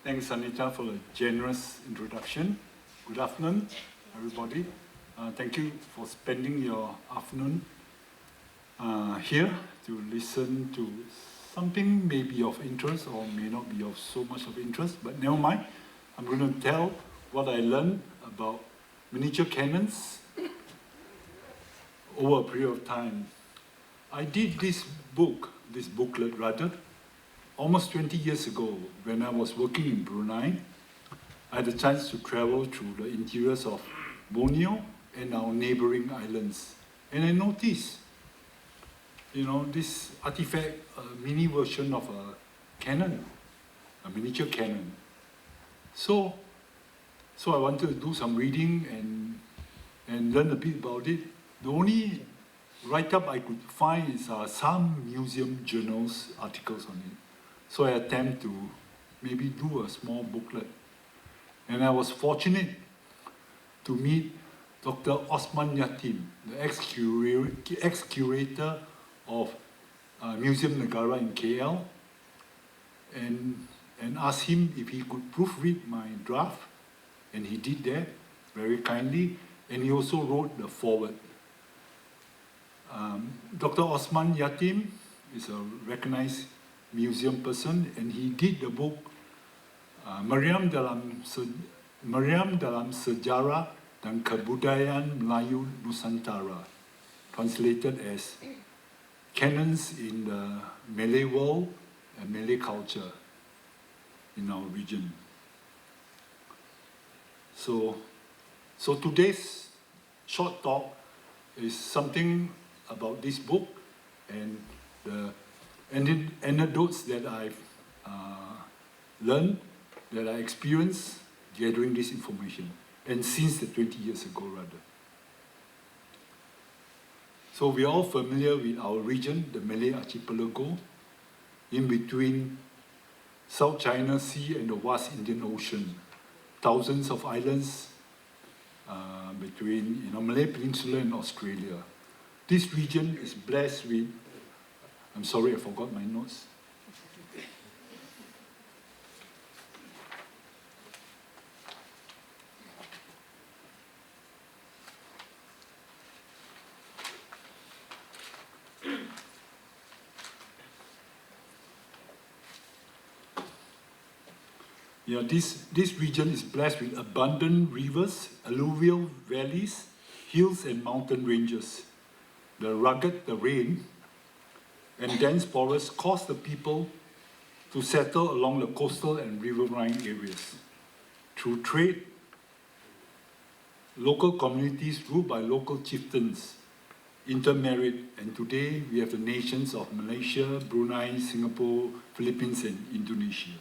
Thanks, Anita, for a generous introduction. Good afternoon, everybody. Thank you for spending your afternoon here to listen to something may be of interest or may not be of so much of interest, but never mind. I'm going to tell what I learned about miniature cannons over a period of time. I did this booklet rather, almost 20 years ago when I was working in Brunei. I had a chance to travel through the interiors of Borneo and our neighboring islands. And I noticed, this artifact, a mini version of a cannon, a miniature cannon. So I wanted to do some reading and learn a bit about it. The only write-up I could find is some museum journals articles on it. So I attempt to maybe do a small booklet. And I was fortunate to meet Dr. Osman Yatim, the ex-curator of Museum Negara in KL, and asked him if he could proofread my draft, and he did that very kindly, and he also wrote the foreword. Dr. Osman Yatim is a recognized museum person, and he did the book Meriam dalam Sejarah dan Kebudayaan Melayu Nusantara, translated as Cannons in the Malay World and Malay Culture in our region. So today's short talk is something about this book and the anecdotes that I've learned, that I experienced gathering this information, and since the 20 years ago rather. So we're all familiar with our region, the Malay Archipelago, in between South China Sea and the vast Indian Ocean. Thousands of islands between Malay Peninsula and Australia. This region is blessed with, I'm sorry, I forgot my notes. Yeah, this region is blessed with abundant rivers, alluvial valleys, hills and mountain ranges. The rugged terrain and dense forests cause the people to settle along the coastal and riverine areas. Through trade, local communities ruled by local chieftains intermarried, and today we have the nations of Malaysia, Brunei, Singapore, Philippines and Indonesia.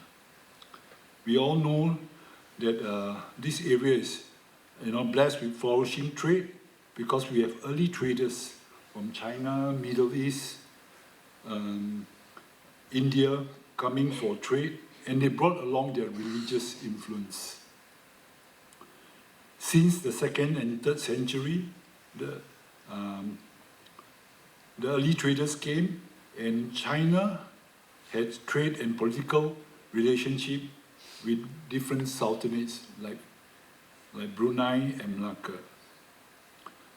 We all know that this area is blessed with flourishing trade because we have early traders from China, Middle East, India coming for trade, and they brought along their religious influence. Since the 2nd and 3rd century, the early traders came, and China had trade and political relationship with different sultanates like Brunei and Malacca.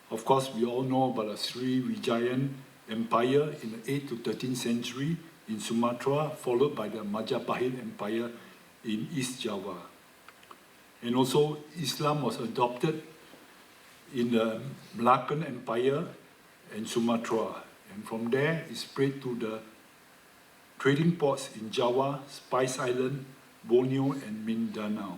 Of course, we all know about the Srivijayan Empire in the 8th to 13th century in Sumatra, followed by the Majapahit Empire in East Java. And also, Islam was adopted in the Malaccan Empire and Sumatra. And from there, it spread to the trading ports in Java, Spice Island, Borneo and Mindanao.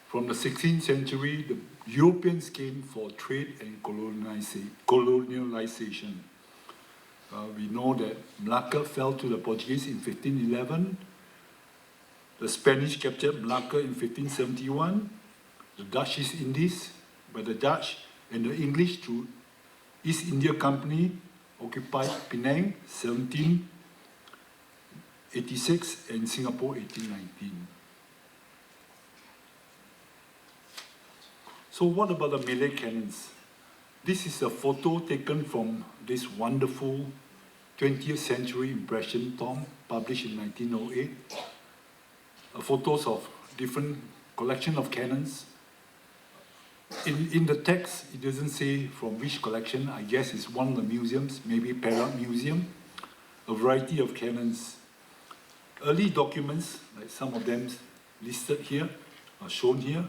From the 16th century, the Europeans came for trade and colonialization. We know that Malacca fell to the Portuguese in 1511. The Spanish captured Malacca in 1571. The Dutch East Indies by the Dutch, and the English through East India Company occupied Penang 1786 and Singapore 1819. So what about the Malay cannons? This is a photo taken from this wonderful 20th century impression tom published in 1908. photos of different collection of cannons. In the text, it doesn't say from which collection. I guess it's one of the museums, maybe Perak Museum, a variety of cannons. Early documents, like some of them listed here, are shown here,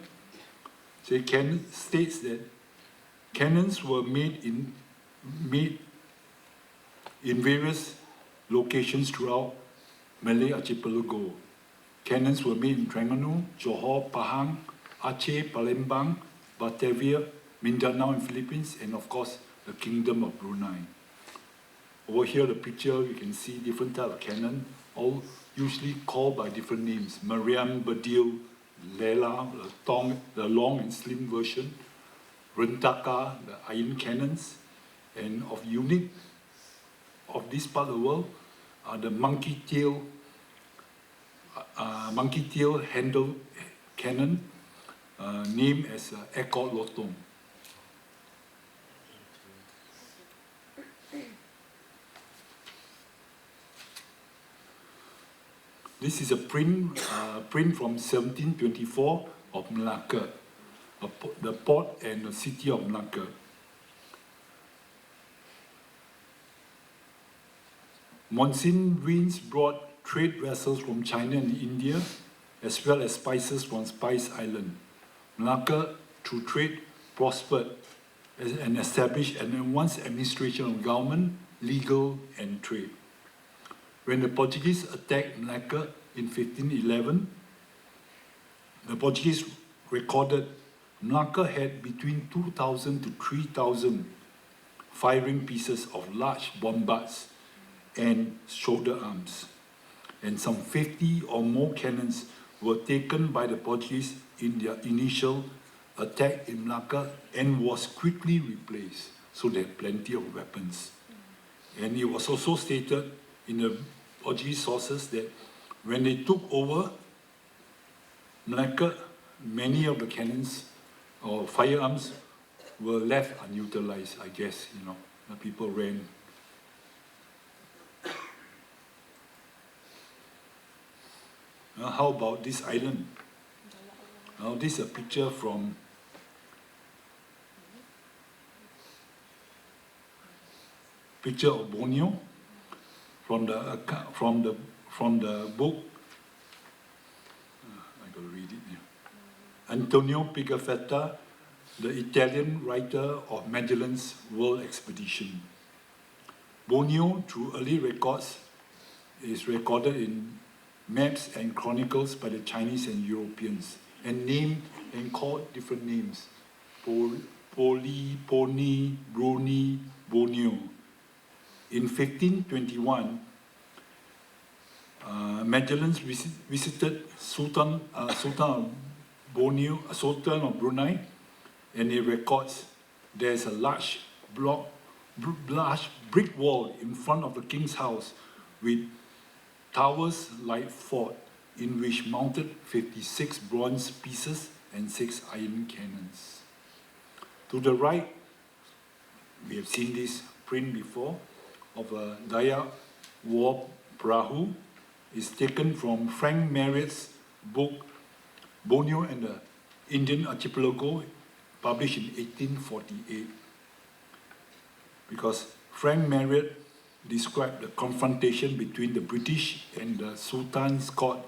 states that cannons were made in various locations throughout Malay Archipelago. Cannons were made in Terengganu, Johor, Pahang, Aceh, Palembang, Batavia, Mindanao in Philippines, and of course, the Kingdom of Brunei. Over here, the picture, you can see different types of cannon, all usually called by different names. Mariam, Badil, Lela, the long and slim version, Rentaka, the iron cannons, and of unique of this part of the world are the monkey tail handle cannon, named as Ekor Lotong. This is a print from 1724 of Malacca, the port and the city of Malacca. Monsoon winds brought trade vessels from China and India, as well as spices from Spice Island. Malacca, through trade, prospered and established an advanced administration of government, legal, and trade. When the Portuguese attacked Malacca in 1511, the Portuguese recorded Malacca had between 2,000 to 3,000 firing pieces of large bombards and shoulder arms, and some 50 or more cannons were taken by the Portuguese in their initial attack in Malacca and was quickly replaced. So they had plenty of weapons. And it was also stated in the Portuguese sources that when they took over Malacca, many of the cannons or firearms were left unutilized, I guess, the people ran. Now, how about this island? Now, this is a picture from of Borneo from the book. I got to read it here. Antonio Pigafetta, the Italian writer of Magellan's World Expedition. Borneo, through early records, is recorded in maps and chronicles by the Chinese and Europeans, and named and called different names: Poli, Poni, Bruni, Borneo. In 1521, Magellan visited Sultan of Brunei, and he records there's a large brick wall in front of the king's house with towers like fort, in which mounted 56 bronze pieces and 6 iron cannons. To the right, we have seen this print before, of a Dayak war prahu. Is taken from Frank Marriott's book, Borneo and the Indian Archipelago, published in 1848. Because Frank Marriott described the confrontation between the British and the Sultan's court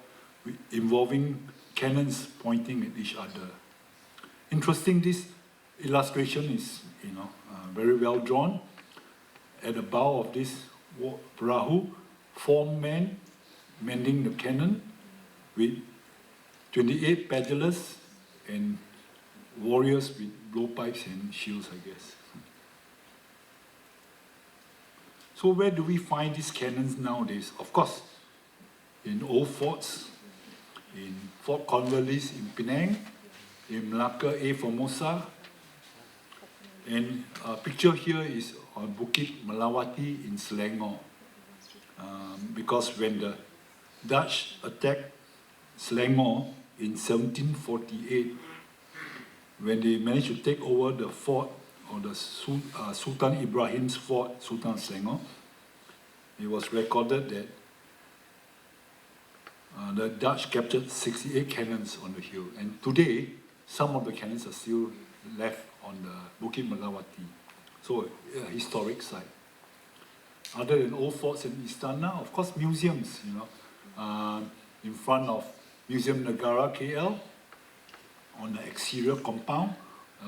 involving cannons pointing at each other. Interesting, this illustration is very well drawn. At the bow of this prahu, 4 men mending the cannon with 28 paddlers and warriors with blowpipes and shields, I guess. So where do we find these cannons nowadays? Of course, in old forts, in Fort Cornwallis in Penang, in Malacca, A Formosa, and a picture here is on Bukit Melawati in Selangor. Because when the Dutch attacked Selangor in 1748, when they managed to take over the fort, or the Sultan Ibrahim's fort, Sultan Selangor, it was recorded that The Dutch captured 68 cannons on the hill, and today some of the cannons are still left on the Bukit Melawati, so a historic site. Other than old forts and istana, of course, museums. In front of Museum Negara KL, on the exterior compound,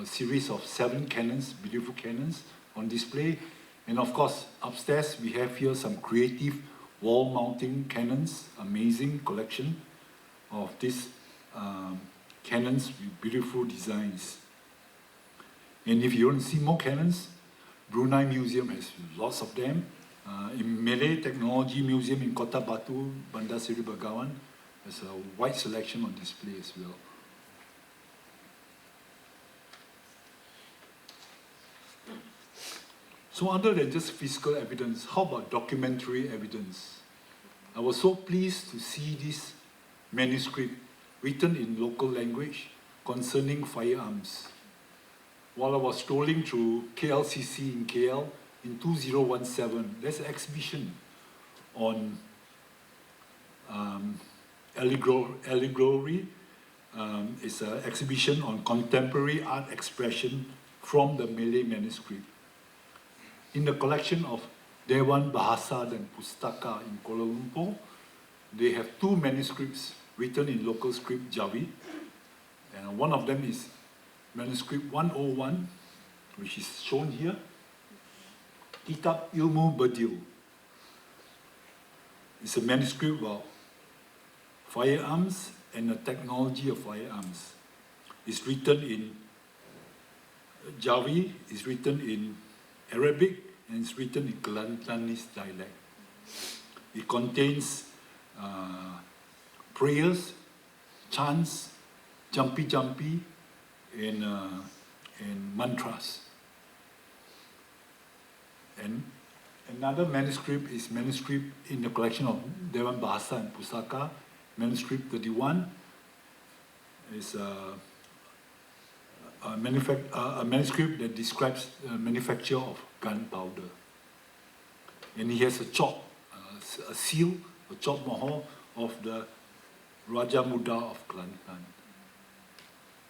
a series of 7 cannons, beautiful cannons on display, and of course, upstairs we have here some creative wall mounting cannons, amazing collection of these cannons with beautiful designs. And if you want to see more cannons, Brunei Museum has lots of them. In Malay Technology Museum in Kota Batu, Bandar Seri Begawan, there's a wide selection on display as well. So other than just physical evidence, how about documentary evidence? I was so pleased to see this manuscript written in local language concerning firearms. While I was strolling through KLCC in KL in 2017, there's an exhibition on allegory. It's an exhibition on contemporary art expression from the Malay manuscript. In the collection of Dewan Bahasa dan Pustaka in Kuala Lumpur, they have 2 manuscripts written in local script Jawi, and one of them is manuscript 101, which is shown here, Kitab Ilmu Bedil. It's a manuscript about firearms and the technology of firearms. It's written in Jawi, it's written in Arabic, and it's written in Kelantanese dialect. It contains prayers, chants, jampi-jampi, and mantras. And another manuscript is manuscript in the collection of Dewan Bahasa and Pusaka, manuscript 31. Is a manuscript that describes the manufacture of gunpowder. And he has a chalk, a seal, a chalk mohor of the Raja Muda of Kelantan.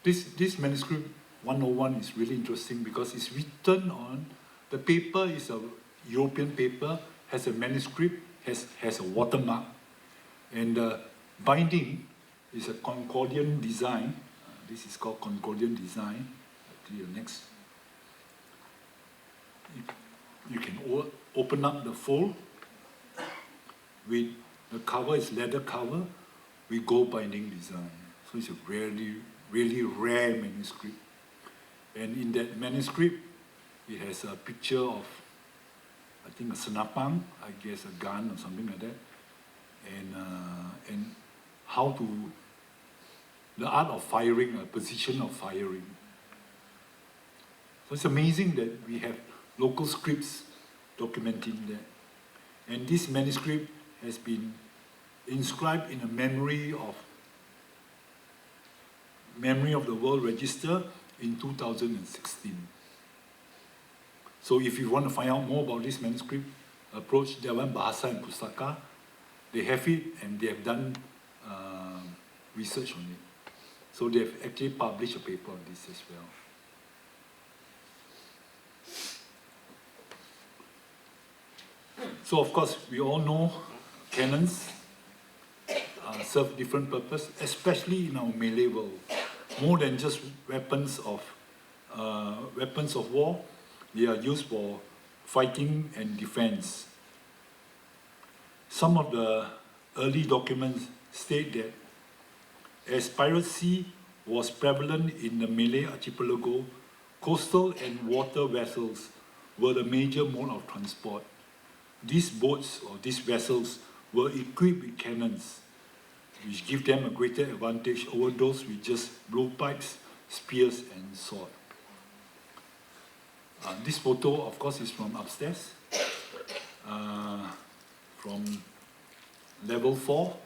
This manuscript 101 is really interesting because it's written on, the paper is a European paper, has a manuscript, has a watermark, and the binding is a Concordian design. This is called Concordian design. The next, you can open up the fold. With the cover is leather cover with gold binding design. So it's a really rare manuscript. And in that manuscript, it has a picture of, I think, a senapang, I guess a gun or something like that, and how to, the art of firing, a position of firing. So it's amazing that we have local scripts documenting that. And this manuscript has been inscribed in a memory of the World Register in 2016. So if you want to find out more about this manuscript, approach Dewan Bahasa and Pustaka. They have it and they have done research on it. So they have actually published a paper on this as well. So of course, we all know cannons serve different purpose, especially in our Malay world. More than just weapons of war, they are used for fighting and defense. Some of the early documents state that as piracy was prevalent in the Malay Archipelago, coastal and water vessels were the major mode of transport. These boats or these vessels were equipped with cannons, which give them a greater advantage over those with just blowpipes, spears, and sword. This photo, of course, is from upstairs, from level 4,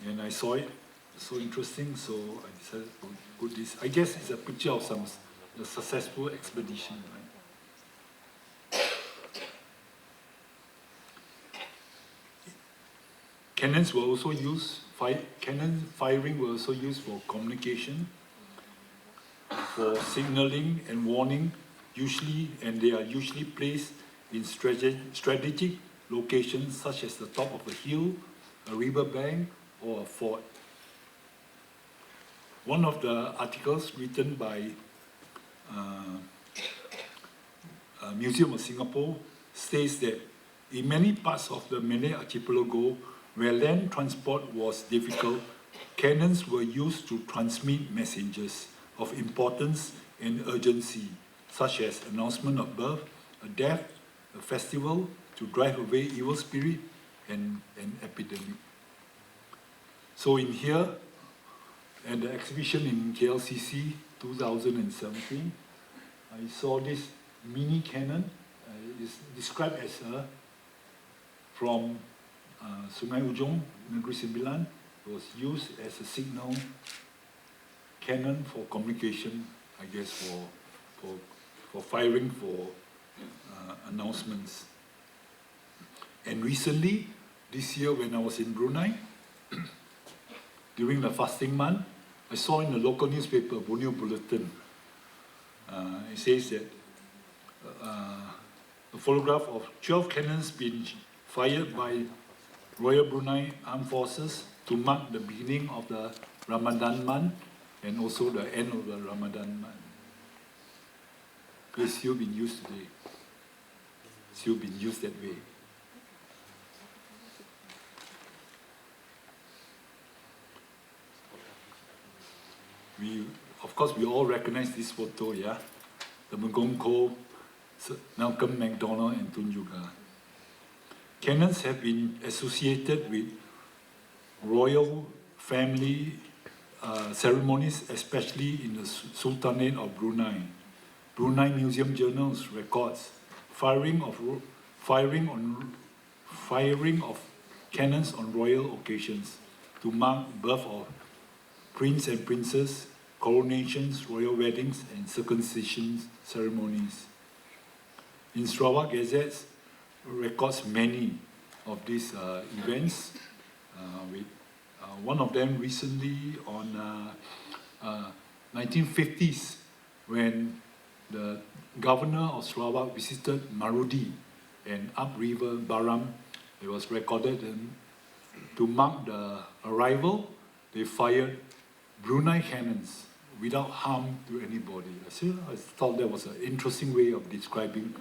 and I saw it, so interesting, so I decided to put this. I guess it's a picture of a successful expedition, right? Cannons were also used, cannon firing were also used for communication, for signaling and warning, and they are usually placed in strategic locations such as the top of a hill, a riverbank, or a fort. One of the articles written by Museum of Singapore states that in many parts of the Malay Archipelago, where land transport was difficult, cannons were used to transmit messages of importance and urgency, such as announcement of birth, a death, a festival, to drive away evil spirit, and an epidemic. So in here, at the exhibition in KLCC 2017, I saw this mini cannon. It's described as from Sungai Ujong, Negeri Sembilan. It was used as a signal cannon for communication, I guess, for firing for announcements. And recently, this year when I was in Brunei, during the fasting month, I saw in the local newspaper, Borneo Bulletin, it says that a photograph of 12 cannons being fired by Royal Brunei Armed Forces to mark the beginning of the Ramadan month and also the end of the Ramadan month. It's still being used today. Still being used that way. Of course, we all recognize this photo, yeah? The Temenggong Koh, Malcolm MacDonald, and Tun Juga. Cannons have been associated with royal family ceremonies, especially in the Sultanate of Brunei. Brunei Museum Journals records firing of cannons on royal occasions to mark birth of prince and princess, coronations, royal weddings, and circumcision ceremonies. In Sarawak Gazettes records many of these events, with one of them recently on 1950s, when the governor of Sarawak visited Marudi and upriver Baram. It was recorded, and to mark the arrival, they fired Brunei cannons without harm to anybody. I thought that was an interesting way of describing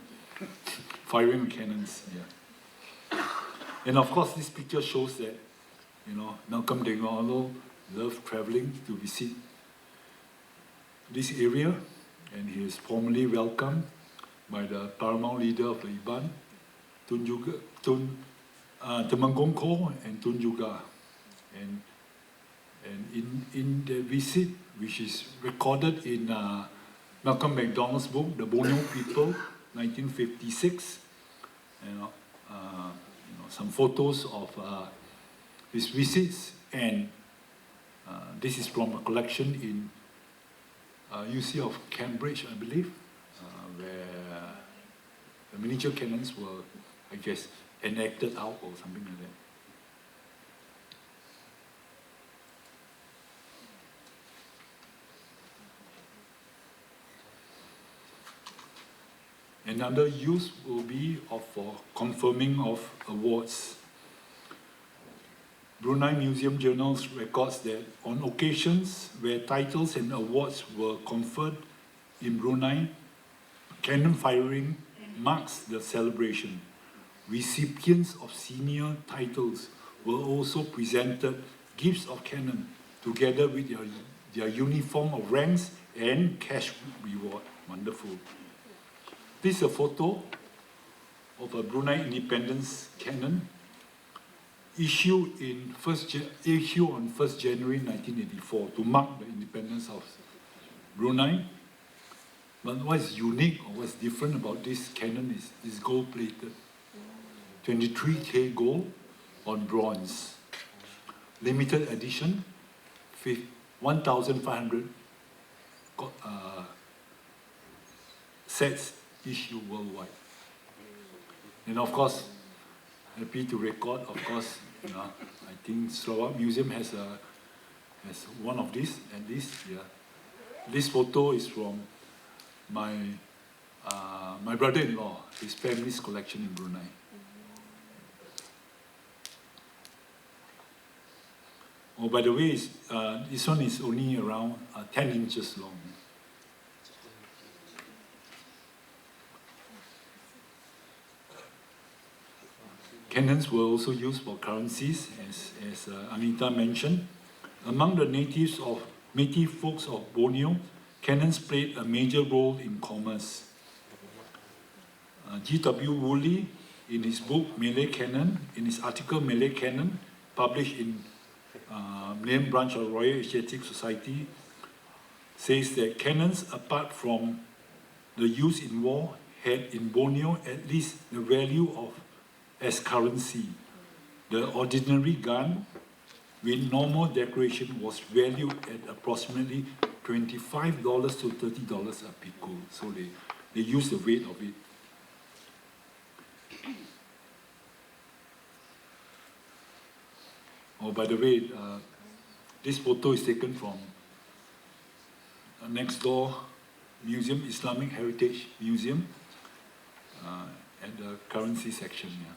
firing cannons. Yeah. And of course, this picture shows that, Malcolm MacDonald loved traveling to visit this area, and he is formally welcomed by the paramount leader of the Iban, Temenggong Koh and Tun Juga. And in the visit, which is recorded in Malcolm MacDonald's book, The Borneo People, 1956, some photos of his visits, and this is from a collection in UC of Cambridge, I believe, where the miniature cannons were, I guess, enacted out or something like that. Another use will be for confirming of awards. Brunei Museum Journals records that on occasions where titles and awards were conferred in Brunei, cannon firing marks the celebration. Recipients of senior titles were also presented gifts of cannon together with their uniform of ranks and cash reward. Wonderful. This is a photo of a Brunei Independence cannon issued on 1st January 1984 to mark the independence of Brunei. But what's unique or what's different about this cannon is it's gold-plated. 23K gold on bronze. Limited edition, 1,500 sets issued worldwide. And of course, happy to record, of course, I think Slovak Museum has one of these, and this, yeah. This photo is from my my brother-in-law, his family's collection in Brunei. Oh, by the way, this one is only around 10 inches long. Cannons were also used for currencies, as Anita mentioned. Among the native folks of Borneo, cannons played a major role in commerce. G.W. Woolley, in his book Malay Cannon, in his article Malay Cannon, published in Malaysian branch of Royal Asiatic Society, says that cannons, apart from the use in war, had in Borneo at least the value of as currency. The ordinary gun with normal decoration was valued at approximately $25 to $30 a pico. So they use the weight of it. Oh, by the way, this photo is taken from a next door museum, Islamic Heritage Museum, at the currency section. Yeah.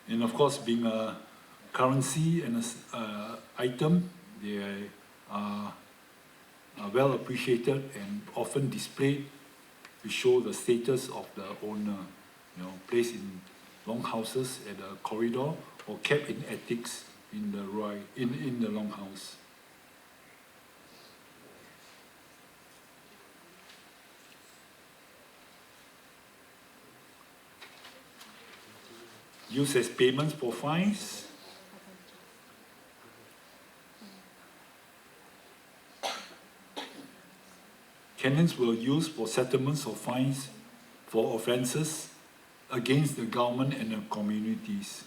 And of course, being a currency and an item, they are well appreciated and often displayed to show the status of the owner. You know, placed in longhouses at the corridor or kept in attics in the longhouse. Used as payments for fines. Cannons were used for settlements of fines for offences against the government and the communities.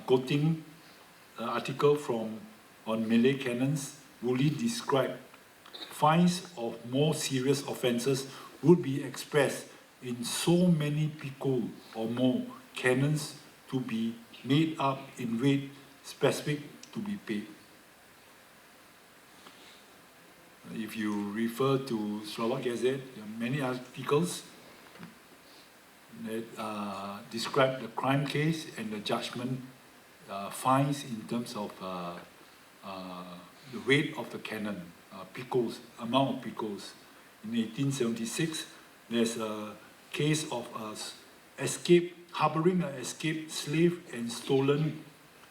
Quoting an article on Malay cannons, Woolley described fines of more serious offences would be expressed in so many pico or more cannons to be made up in weight specific to be paid. If you refer to Slovak Gazette, there are many articles that describe the crime case and the judgment fines in terms of the weight of the cannon, picos, amount of picos. In 1876, there's a case of harboring an escaped slave and stolen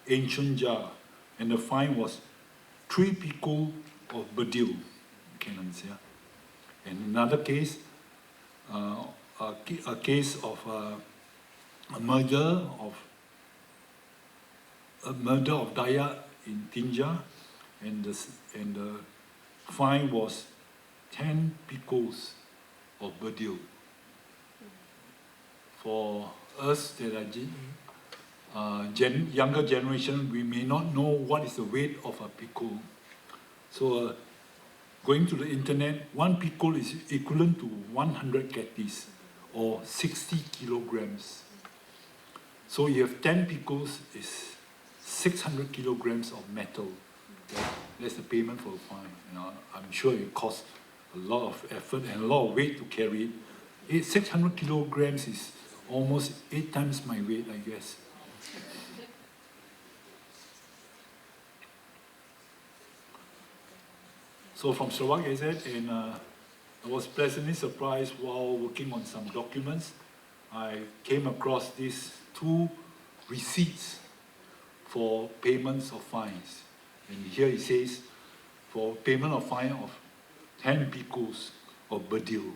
ancient jar, and the fine was 3 pico of Badil cannons. Yeah, and another case, a case of a murder of Dayak in Tinja, and the fine was 10 picos of Badil. For us that are younger generation, we may not know what is the weight of a pico. So going to the internet, 1 pico is equivalent to 100 catties, or 60 kilograms. So you have 10 picos is 600 kilograms of metal. That's the payment for the fine. You know, I'm sure it costs a lot of effort and a lot of weight to carry it. 600 kilograms is almost 8 times my weight, I guess. So from Slovak Gazette, and I was pleasantly surprised while working on some documents. I came across these 2 receipts for payments of fines. And here it says, for payment of fine of 10 picos of Badil,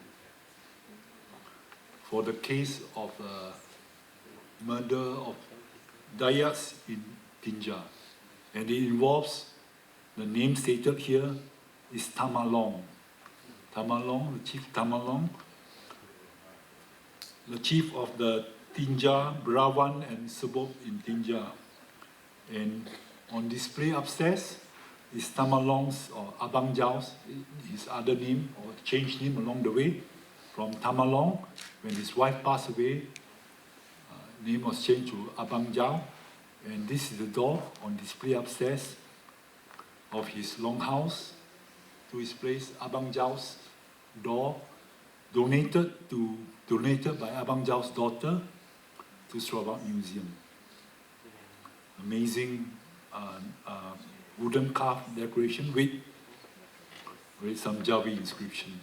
for the case of murder of Dayaks in Tinja. And it involves, the name stated here is Tamalong. Tamalong, the chief Tamalong, the chief of the Tinja, Brawan and suburb in Tinja. And on display upstairs is Tamalong's, or Abang Jao's, his other name, or changed name along the way, from Tamalong, when his wife passed away, name was changed to Abang Jao, and this is the door on display upstairs of his longhouse to his place, Abang Jao's door, donated by Abang Jao's daughter to Sarawak Museum. Amazing wooden carved decoration with some Jawi inscription.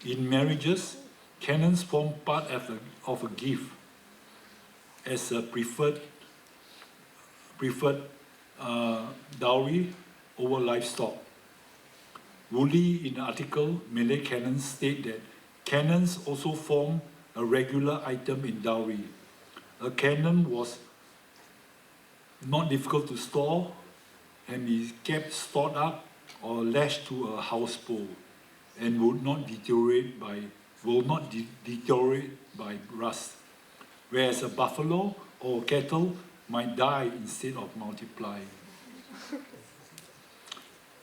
In marriages, cannons form part of a gift as a preferred dowry over livestock. Woolley, in the article, Malay cannons state that cannons also form a regular item in dowry. A cannon was not difficult to store and is kept stored up or lashed to a house pole and will not deteriorate by rust, whereas a buffalo or cattle might die instead of multiply.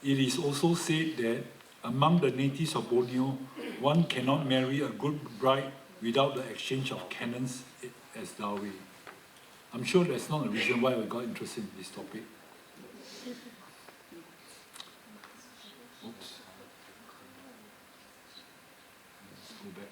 It is also said that among the natives of Borneo, one cannot marry a good bride without the exchange of cannons as dowry. I'm sure that's not the reason why we got interested in this topic. Oops. Let's go back.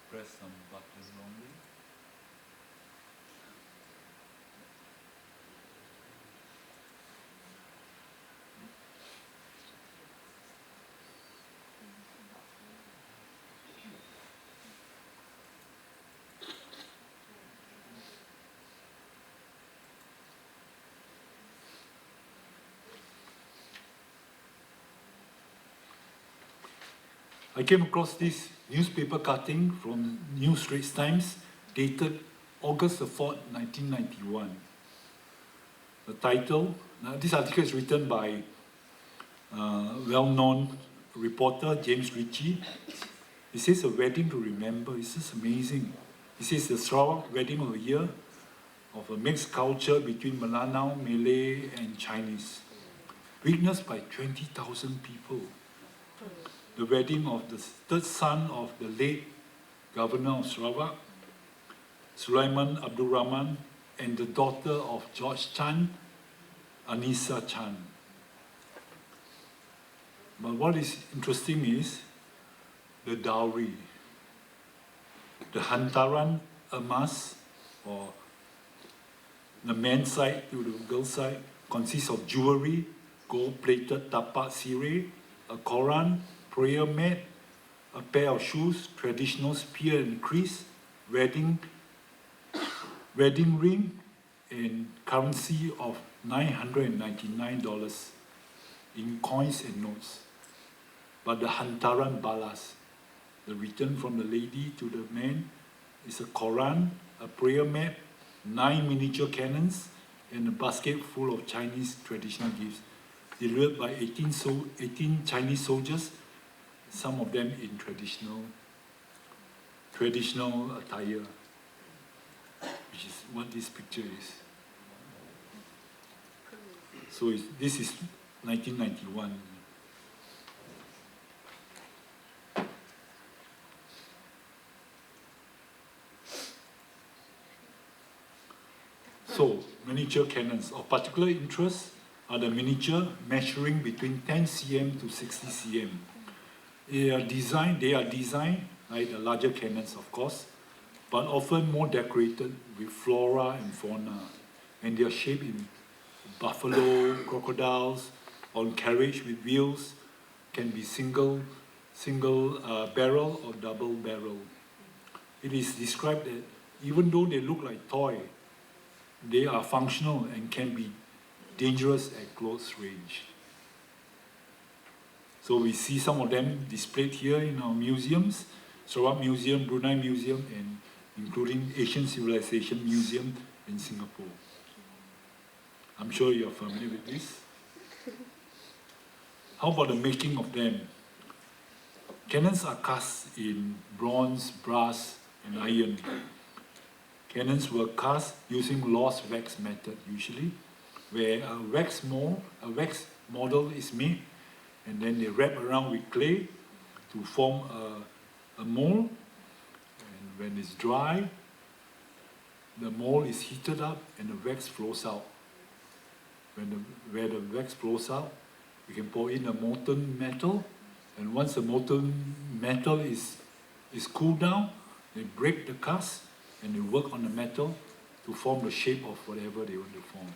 Press some buttons wrongly. I came across this newspaper cutting from New Straits Times dated August the 4th, 1991. The title, now this article is written by well-known reporter James Ritchie. It says a wedding to remember. It's just amazing. It says the Sarawak wedding of the year of a mixed culture between Melanau, Malay and Chinese, witnessed by 20,000 people. The wedding of the third son of the late Governor of Sarawak, Sulaiman Abdul Rahman, and the daughter of George Chan, Anissa Chan. But what is interesting is the dowry. The hantaran emas, or the man's side to the girl's side, consists of jewelry, gold-plated tapak sirih, a Quran, prayer mat, a pair of shoes, traditional spear and kris, wedding ring, and currency of $999 in coins and notes. But the hantaran balas, the return from the lady to the man, is a Quran, a prayer mat, 9 miniature cannons, and a basket full of Chinese traditional gifts, delivered by 18 Chinese soldiers, some of them in traditional attire, which is what this picture is. So this is 1991. So, miniature cannons. Of particular interest are the miniature measuring between 10 cm to 60 cm. They are designed like the larger cannons, of course, but often more decorated with flora and fauna. And they are shaped in buffalo, crocodiles, on carriage with wheels, can be single barrel or double barrel. It is described that even though they look like toy, they are functional and can be dangerous at close range. So we see some of them displayed here in our museums, Sarawak Museum, Brunei Museum, and including Asian Civilization Museum in Singapore. I'm sure you're familiar with this. How about the making of them? Cannons are cast in bronze, brass, and iron. Cannons were cast using lost wax method usually, where a wax model is made, and then they wrap around with clay to form a mold. And when it's dry, the mold is heated up and the wax flows out. Where the wax flows out, you can pour in a molten metal, and once the molten metal is cooled down, they break the cast and they work on the metal to form the shape of whatever they want to form.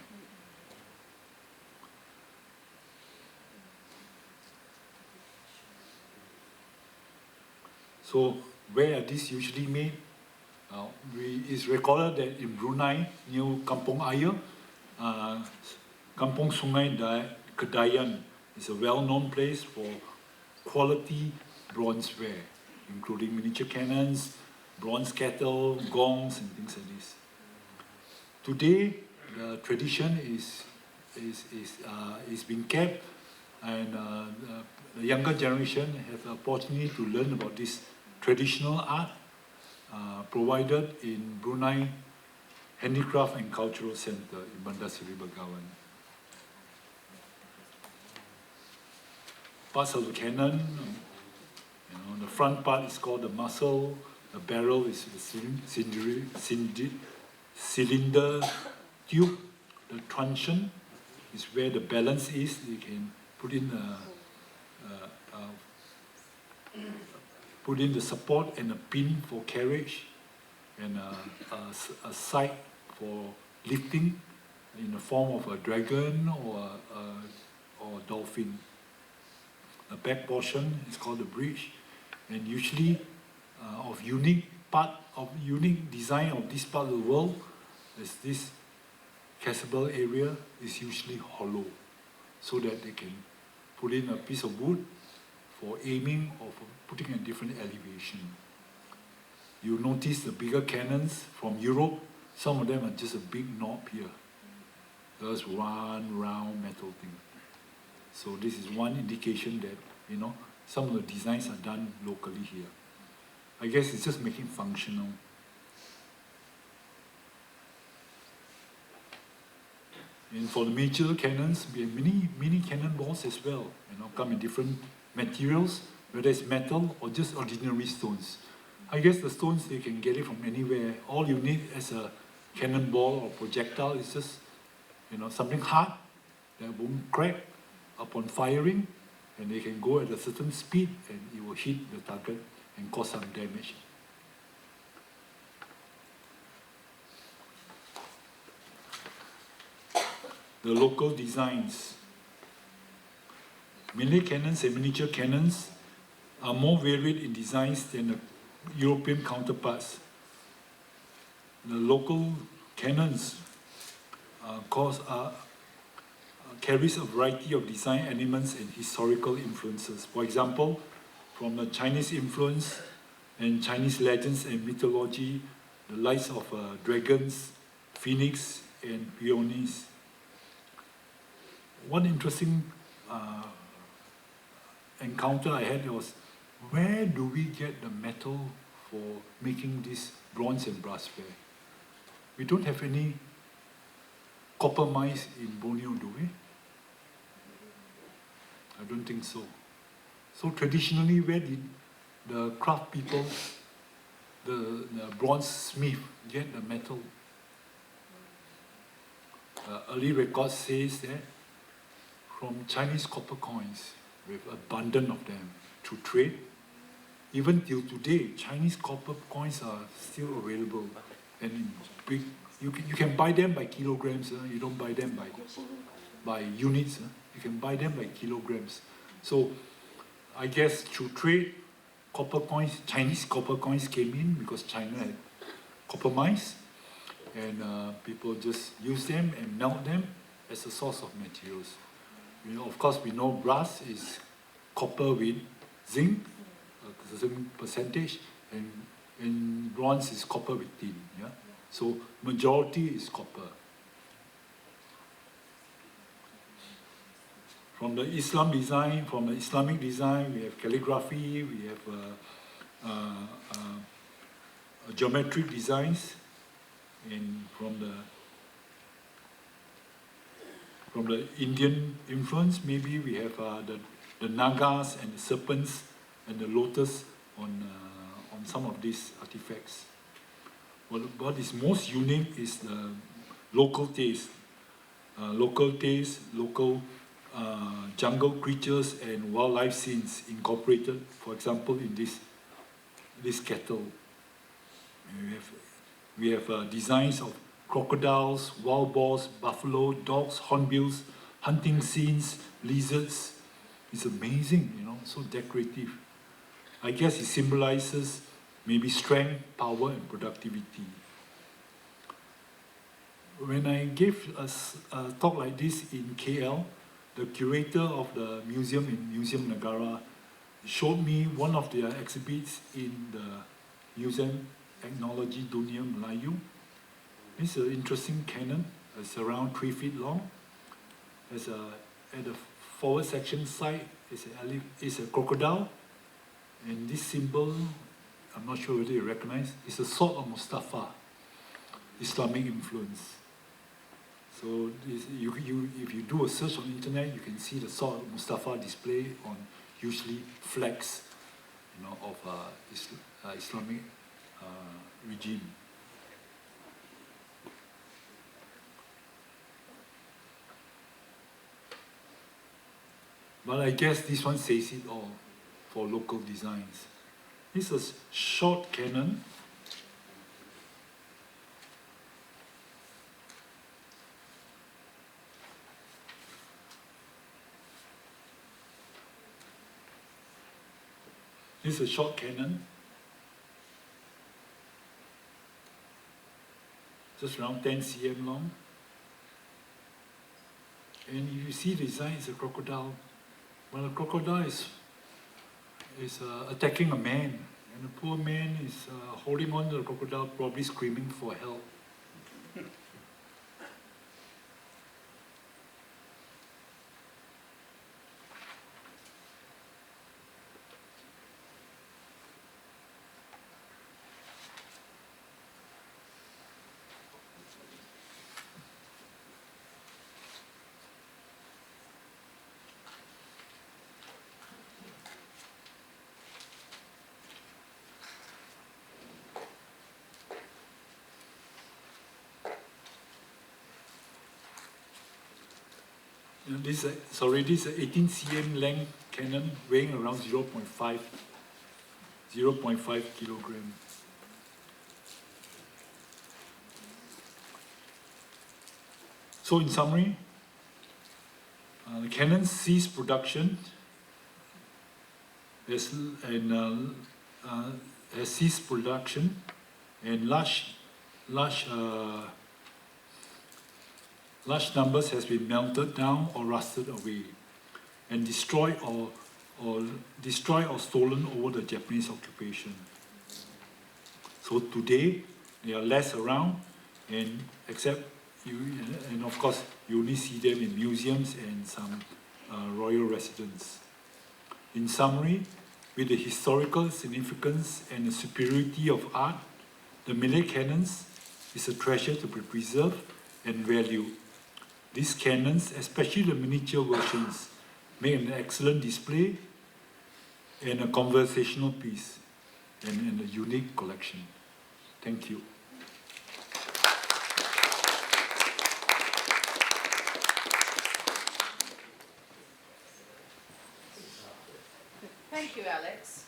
So where are these usually made? It's recorded that in Brunei, near Kampong Ayer, Kampong Sungai Kedayan is a well-known place for quality bronzeware, including miniature cannons, bronze kettle, gongs, and things like this. Today, the tradition is being kept, and the younger generation have the opportunity to learn about this traditional art provided in Brunei Handicraft and Cultural Center in Bandar Seri Begawan. Parts of the cannon, the front part is called the muzzle, the barrel is the cylinder tube, the truncheon is where the balance is. You can put in the support and a pin for carriage, and a sight for lifting in the form of a dragon or a dolphin. The back portion is called the bridge, and usually of unique design of this part of the world is this castable area is usually hollow, so that they can put in a piece of wood for aiming or for putting a different elevation. You notice the bigger cannons from Europe, some of them are just a big knob here. There's one round metal thing. So this is one indication that, some of the designs are done locally here. I guess it's just making functional. And for the major cannons, we have mini cannonballs as well, come in different materials, whether it's metal or just ordinary stones. I guess the stones, you can get it from anywhere. All you need as a cannonball or projectile is just, something hard that won't crack upon firing, and they can go at a certain speed and it will hit the target and cause some damage. The local designs. Malay cannons and miniature cannons are more varied in designs than the European counterparts. The local cannons carries a variety of design elements and historical influences. For example, from the Chinese influence and Chinese legends and mythology, the likes of dragons, phoenix, and peonies. One interesting encounter I had was, where do we get the metal for making this bronze and brassware? We don't have any copper mines in Borneo, do we? I don't think so. So traditionally, where did the craft people, the bronze smith, get the metal? Early records says that from Chinese copper coins, with abundance of them, to trade. Even till today, Chinese copper coins are still available, and in big. You can buy them by kilograms. You don't buy them by units. You can buy them by kilograms. So, I guess through trade, copper coins, Chinese copper coins came in because China had copper mines, and people just use them and melt them as a source of materials. Of course, we know brass is copper with zinc, a certain percentage, and and bronze is copper with tin. Yeah, so majority is copper. From the from the Islamic design, we have calligraphy, we have geometric designs, and from the Indian influence, maybe we have the nagas and the serpents and the lotus on some of these artifacts. Well, what is most unique is the local taste. Local jungle creatures and wildlife scenes incorporated, for example, in this kettle. We have designs of crocodiles, wild boars, buffalo, dogs, hornbills, hunting scenes, lizards. It's amazing, you know, so decorative. I guess it symbolizes maybe strength, power, and productivity. When I gave a talk like this in KL, the curator of the museum in Museum Negara showed me one of their exhibits in the Museum Ethnology Dunia Melayu. It's an interesting cannon. It's around 3 feet long. At the forward section side is a crocodile, and this symbol, I'm not sure whether you recognize, it's a sword of Mustafa, Islamic influence. So if you do a search on the internet, you can see the sword of Mustafa display on usually flags, you know, of Islamic regime. But I guess this one says it all for local designs. This is a short cannon. This is a short cannon, just around 10 cm long. And you see the design is a crocodile. Well, a crocodile is attacking a man, and the poor man is holding on to the crocodile, probably screaming for help. This is an 18 cm length cannon weighing around 0.5 kilogram. So in summary, the cannon ceased production has ceased production, and large numbers has been melted down or rusted away and destroyed or stolen over the Japanese occupation. So today they are less around, and of course you only see them in museums and some royal residence. In summary, with the historical significance and the superiority of art, the Malay cannons is a treasure to be preserved and valued. These cannons, especially the miniature versions, make an excellent display and a conversational piece and a unique collection. Thank you. Thank you, Alex.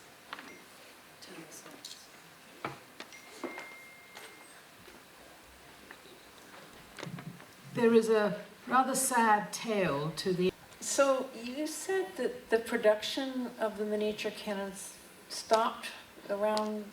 There is a rather sad tale to the... So you said that the production of the miniature cannons stopped around